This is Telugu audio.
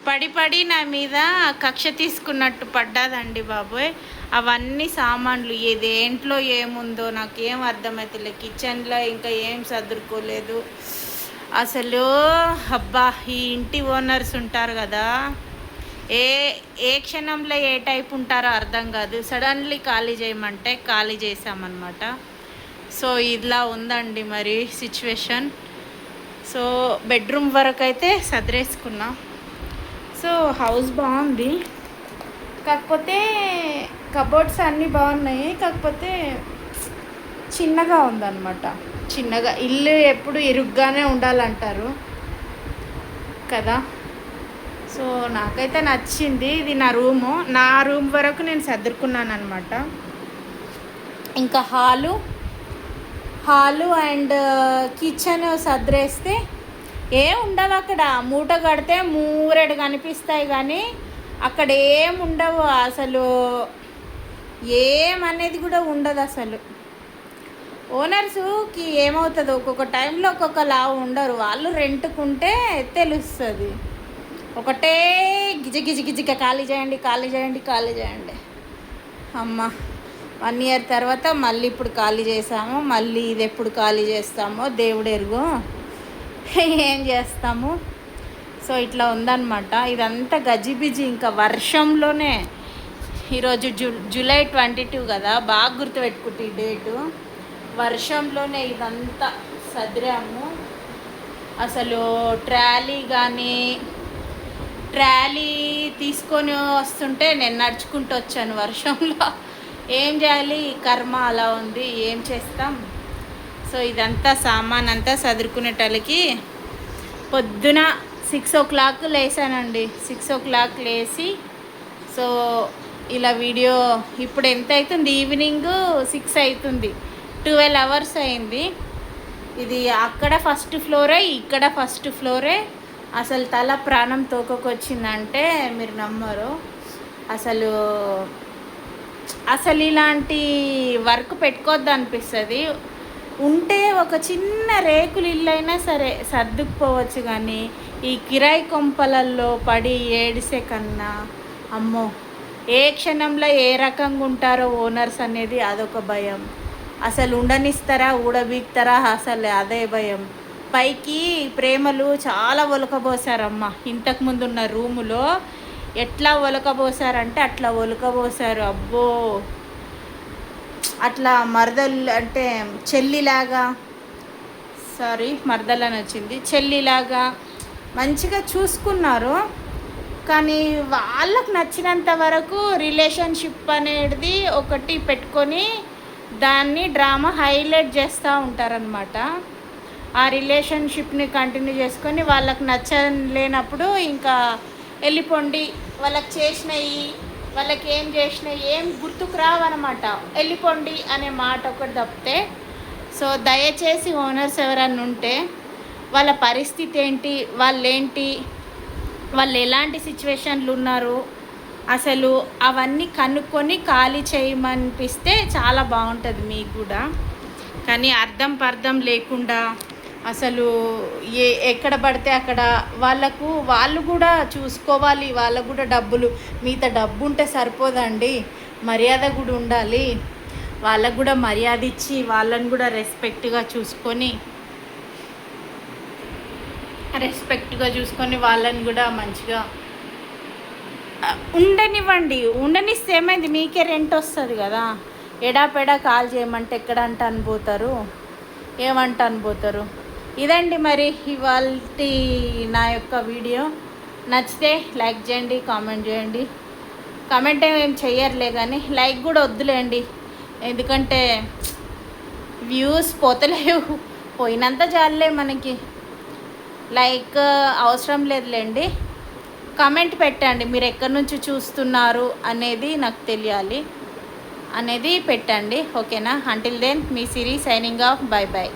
పడి పడి నా మీద కక్ష తీసుకున్నట్టు పడ్డాదండి బాబోయ్. అవన్నీ సామాన్లు దేంట్లో ఏముందో నాకేం అర్థమవుతలే. కిచెన్లో ఇంకా ఏం సర్దుకోలేదు అసలు. అబ్బా, ఈ ఇంటి ఓనర్స్ ఉంటారు కదా, ఏ ఏ క్షణంలో ఏ టైప్ ఉంటారో అర్థం కాదు. సడన్లీ ఖాళీ చేయమంటే ఖాళీ చేసామన్నమాట. సో ఇలా ఉందండి మరి సిచ్యువేషన్. సో బెడ్రూమ్ వరకు అయితే సదిరేసుకున్నా. సో హౌస్ బాగుంది, కాకపోతే కబోర్డ్స్ అన్నీ బాగున్నాయి, కాకపోతే చిన్నగా ఉందన్నమాట. చిన్నగా, ఇల్లు ఎప్పుడు ఇరుగ్గానే ఉండాలంటారు కదా. సో నాకైతే నచ్చింది. ఇది నా రూమ్ వరకు నేను సర్దుకున్నాను అనమాట. ఇంకా హాలు అండ్ కిచెన్ సర్దేస్తే ఏం ఉండవు అక్కడ. మూట కడితే మూరెడు కనిపిస్తాయి కానీ అక్కడ ఏం ఉండవు అసలు. ఏమనేది కూడా ఉండదు అసలు. ఓనర్స్కి ఏమవుతుంది, ఒక్కొక్క టైంలో ఒక్కొక్క లావు ఉండరు. వాళ్ళు రెంట్కుంటే తెలుస్తుంది. ఒకటే గిజ ఖాళీ చేయండి. అమ్మ, 1 ఇయర్ తర్వాత మళ్ళీ ఇప్పుడు ఖాళీ చేసాము. మళ్ళీ ఇది ఎప్పుడు ఖాళీ చేస్తామో దేవుడు ఎరుగు, ఏం చేస్తాము. సో ఇట్లా ఉందన్నమాట. ఇదంతా గజిబిజి. ఇంకా వర్షంలోనే, ఈరోజు జూలై 22 కదా, బాగా గుర్తుపెట్టుకుంటే ఈ డేటు. వర్షంలోనే ఇదంతా సదిరాము. అసలు ట్రాలీ తీసుకొని వస్తుంటే నేను నడుచుకుంటూ వచ్చాను వర్షంలో. ఏం చేయాలి, కర్మ అలా ఉంది, ఏం చేస్తాం. సో ఇదంతా సామాన్ అంతా సదురుకునేటలకి పొద్దున 6 o'clock లేసానండి. 6 o'clock లేసి, సో ఇలా వీడియో ఇప్పుడు ఎంత అవుతుంది, ఈవినింగ్ 6 అవుతుంది. 12 hours అయింది. ఇది అక్కడ ఫస్ట్ ఫ్లోరే, ఇక్కడ ఫస్ట్ ఫ్లోరే. అసలు తల ప్రాణం తోకకొచ్చిందంటే మీరు నమ్మరు. అసలు ఇలాంటి వర్క్ పెట్టుకోవద్దు అనిపిస్తుంది. ఉంటే ఒక చిన్న రేకులు ఇల్లు అయినా సరే సర్దుకుపోవచ్చు, కానీ ఈ కిరాయి కొంపలల్లో పడి ఏడిసే కన్నా, అమ్మో, ఏ క్షణంలో ఏ రకంగా ఉంటారో ఓనర్స్ అనేది అదొక భయం. అసలు ఉండనిస్తారా, ఊడబీక్తారా, అసలు అదే భయం. పైకి ప్రేమలు చాలా ఒలకబోసారమ్మ. ఇంతకుముందు ఉన్న రూములో ఎట్లా ఒలకబోసారంటే అట్లా ఒలకబోసారు. అబ్బో, అట్లా మరదలు అంటే చెల్లిలాగా, మరదలని వచ్చింది, చెల్లిలాగా మంచిగా చూసుకున్నారు. కానీ వాళ్ళకు నచ్చినంత వరకు రిలేషన్షిప్ అనేది ఒకటి పెట్టుకొని దాన్ని డ్రామా హైలైట్ చేస్తూ ఉంటారనమాట. ఆ రిలేషన్షిప్ని కంటిన్యూ చేసుకొని వాళ్ళకి నచ్చలేనప్పుడు ఇంకా వెళ్ళిపోండి, వాళ్ళకి చేసినవి, వాళ్ళకి ఏం చేసినాయి ఏం గుర్తుకు రావన్నమాట, వెళ్ళిపోండి అనే మాట ఒకటి తప్పితే. సో దయచేసి ఓనర్స్ ఎవరన్నా ఉంటే వాళ్ళ పరిస్థితి ఏంటి, వాళ్ళు ఎలాంటి సిచ్యువేషన్లు ఉన్నారు, అసలు అవన్నీ కనుక్కొని ఖాళీ చేయమనిపిస్తే చాలా బాగుంటుంది మీకు కూడా. కానీ అర్థం లేకుండా అసలు ఎక్కడ పడితే అక్కడ వాళ్ళు కూడా చూసుకోవాలి. వాళ్ళకు కూడా డబ్బులు, మిగతా డబ్బు ఉంటే సరిపోదండి, మర్యాద కూడా ఉండాలి. వాళ్ళకు కూడా మర్యాద ఇచ్చి వాళ్ళని కూడా రెస్పెక్ట్గా చూసుకొని వాళ్ళని కూడా మంచిగా ఉండనిస్తే ఏమైంది, మీకే రెంట్ వస్తుంది కదా. ఎడాపెడా కాల్ చేయమంటే ఎక్కడంట అనిపోతారు, ఏమంట అనిపోతారు. ఇదండి మరి ఇవాళ నా యొక్క వీడియో. నచ్చితే లైక్ చేయండి, కామెంట్ చేయండి. కామెంట్ ఏం చెయ్యర్లే కానీ లైక్ కూడా వద్దులేండి, ఎందుకంటే వ్యూస్ పోతలేవు. పోయినంత చాలులే మనకి, లైక్ అవసరం లేదులేండి. కామెంట్ పెట్టండి, మీరు ఎక్కడి నుంచి చూస్తున్నారు అనేది నాకు తెలియాలి, అనేది పెట్టండి. ఓకేనా? అంటిల్ దెన్ మీ సిరి సైనింగ్ ఆఫ్. బై.